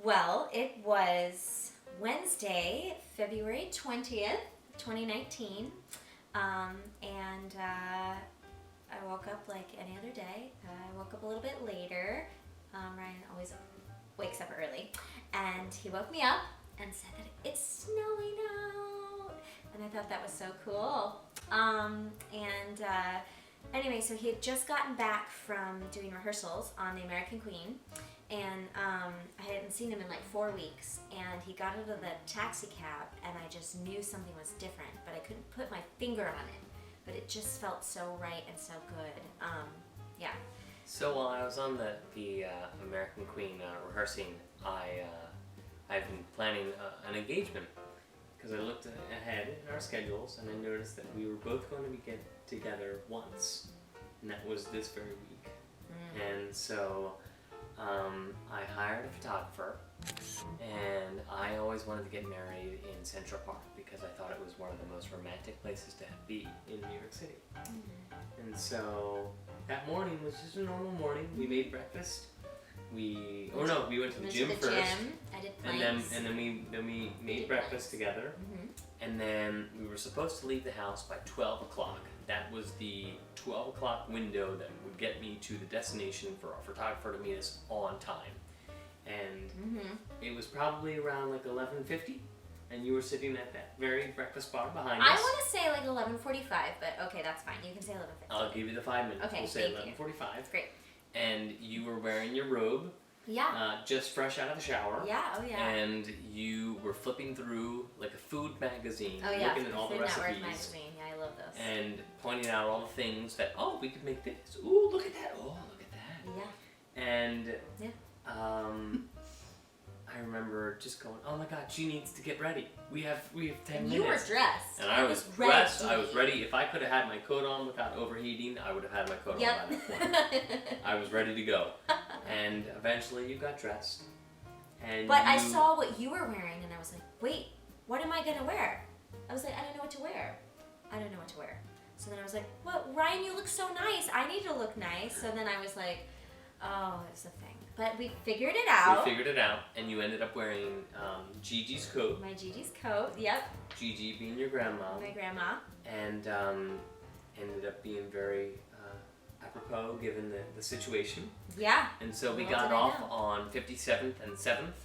Well, it was Wednesday, February 20th, 2019, and I woke up like any other day. I woke up a little bit later. Ryan always wakes up early, and he woke me up and said that it's snowing out, and I thought that was so cool. Anyway, so he had just gotten back from doing rehearsals on The American Queen, and I hadn't seen him in like 4 weeks, and he got out of the taxi cab, and I just knew something was different, but I couldn't put my finger on it, but it just felt so right and so good. Yeah. So while I was on the American Queen rehearsing, I've been planning an engagement, because I looked ahead in our schedules and I noticed that we were both going to be get together once, and that was this very week. And so I hired a photographer, and I always wanted to get married in Central Park because I thought it was one of the most romantic places to be in New York City. And so that morning was just a normal morning. We made breakfast. We went to the gym first. I did planks. And then we made breakfast together. And then we were supposed to leave the house by 12 o'clock. That was the 12 o'clock window that would get me to the destination for our photographer to meet us on time. And it was probably around like 11:50, and you were sitting at that very breakfast bar behind us. I want to say like 11:45, but okay, that's fine. You can say 11:50. I'll give you the 5 minutes. Okay, we'll say 11:45. That's great. And you were wearing your robe. Yeah. Just fresh out of the shower. Yeah, oh yeah. And you were flipping through like a food magazine, oh, yeah. looking at all the Food recipes. Network magazine. Yeah, I love those. And pointing out all the things that, oh, we could make this. Ooh, look at that. Oh, look at that. Yeah. And yeah. I remember just going, oh my God, she needs to get ready. We have 10 minutes. You were dressed. And I was ready. dressed. I was ready. If I could have had my coat on without overheating, I would have had my coat on by that point. I was ready to go. And eventually you got dressed. But I saw what you were wearing, and I was like, wait, what am I going to wear? I was like, I don't know what to wear. So then I was like, well, Ryan, you look so nice. I need to look nice. So then I was like, oh, it's a thing. But we figured it out. And you ended up wearing Gigi's coat. My Gigi's coat, yep. Gigi being your grandma. My grandma. And ended up being very apropos given the situation. Yeah. And so we got off on 57th and 7th.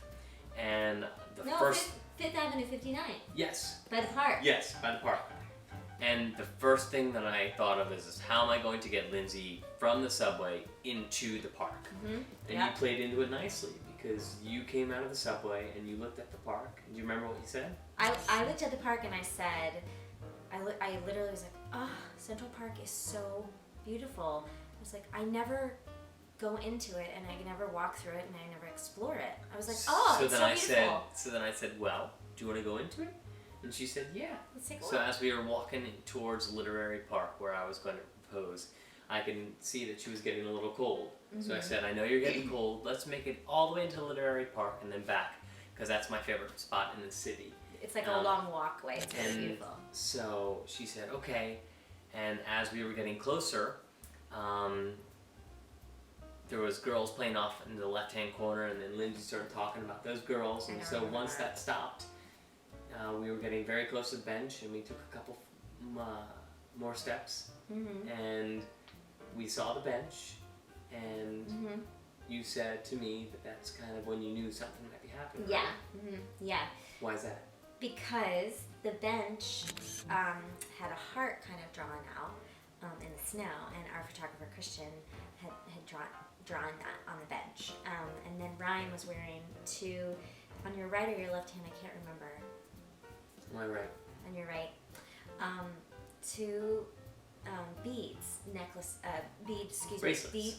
And Fifth Avenue, 59th. Yes. By the park. Yes, by the park. And the first thing that I thought of is how am I going to get Lindsey from the subway into the park? And you played into it nicely because you came out of the subway and you looked at the park. Do you remember what you said? I looked at the park and I said, I literally was like, oh, Central Park is so beautiful. I was like, I never go into it and I never walk through it and I never explore it. I was like, oh, it's so beautiful. So then I said, well, do you want to go into it? And she said, yeah. Let's take a look. So as we were walking towards Literary Park where I was going to propose, I can see that she was getting a little cold. So I said, I know you're getting cold. Let's make it all the way into Literary Park and then back, because that's my favorite spot in the city. It's like a long walkway. It's really beautiful. So she said, okay. And as we were getting closer, there was girls playing off in the left-hand corner, and then Lindsey started talking about those girls. And so once that stopped, we were getting very close to the bench, and we took a couple more steps, and we saw the bench, and you said to me that that's kind of when you knew something might be happening. Yeah, yeah. Why is that? Because the bench had a heart kind of drawn out in the snow, and our photographer Christian had drawn that on the bench. And then Ryan was wearing on your right or your left hand, I can't remember. My right. On your right. Two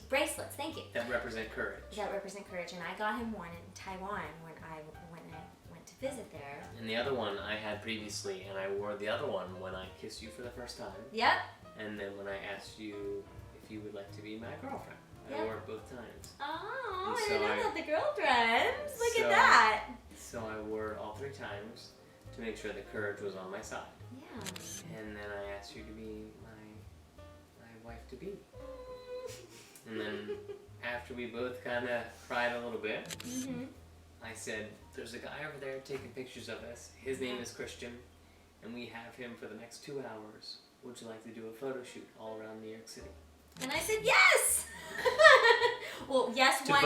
bracelets, thank you. That represent courage. And I got him one in Taiwan when I went to visit there. And the other one I had previously, and I wore the other one when I kissed you for the first time. Yep. And then when I asked you if you would like to be my girlfriend. I wore it both times. Oh, I didn't know that, the girlfriends. Look at that. So I wore it all 3 times to make sure the courage was on my side. Yeah. And then I asked you to be my wife to be. And then after we both kind of cried a little bit, I said, there's a guy over there taking pictures of us. His name is Christian, and we have him for the next 2 hours. Would you like to do a photo shoot all around New York City? And I said yes. Well, yes, To one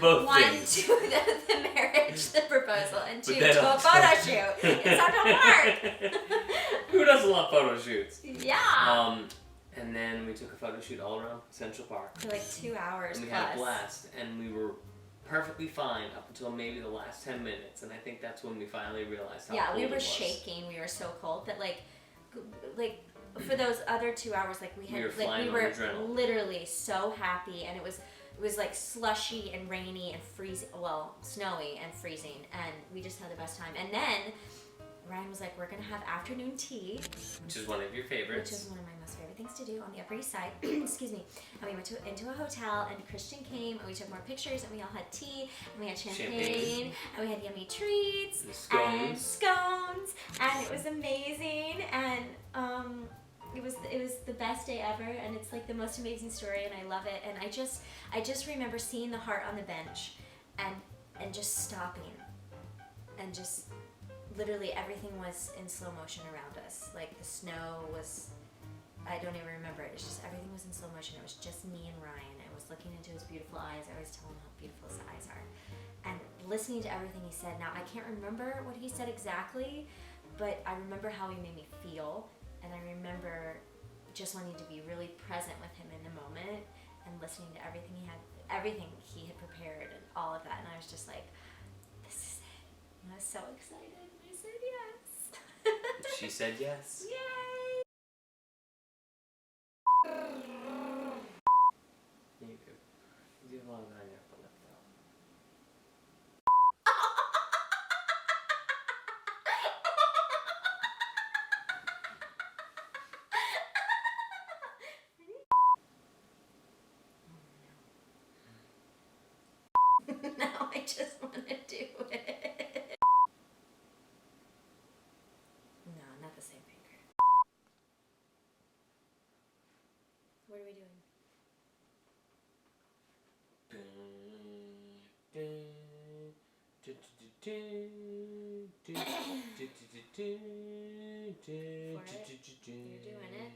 both one things. to the marriage, the proposal, and two then to a also- photo shoot. It's not gonna work. Who doesn't love photo shoots? Yeah. And then we took a photo shoot all around Central Park. For like 2 hours And we plus. had a blast, and we were perfectly fine up until maybe the last 10 minutes, and I think that's when we finally realized how cold We it were was. shaking. We were so cold that like for those other 2 hours, like we were had flying we on were adrenaline. literally so happy, and it was like slushy and rainy and freezing, well, snowy and freezing, and we just had the best time. And then Ryan was like, we're gonna have afternoon tea, Which is one of your favorites. which is one of my most favorite things to do on the Upper East Side. Excuse me. And we went into a hotel, and Christian came, and we took more pictures, and we all had tea, and we had champagne. And we had yummy treats And scones, and it was amazing. And it was the best day ever, and it's like the most amazing story, and I love it. And I just remember seeing the heart on the bench, and just stopping, and just literally everything was in slow motion around us. Like the snow was, I don't even remember it. It's just everything was in slow motion. It was just me and Ryan. I was looking into his beautiful eyes. I always tell him how beautiful his eyes are, and listening to everything he said. Now I can't remember what he said exactly, but I remember how he made me feel. And I remember just wanting to be really present with him in the moment and listening to everything he had prepared and all of that. And I was just like, this is it. And I was so excited. And I said yes. She said yes. Yay! You do. You have a lot of that in your upper lip, though. Now I just want to do it. No, not the same finger. What are we doing? You're doing it.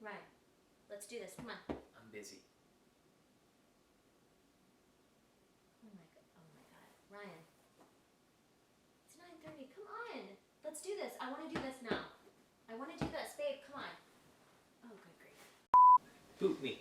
Right. Let's do this. Come on. I'm busy. Oh my god. Ryan. It's 9:30. Come on. Let's do this. I want to do this now. I want to do this. Babe, come on. Oh, good grief. Boot me.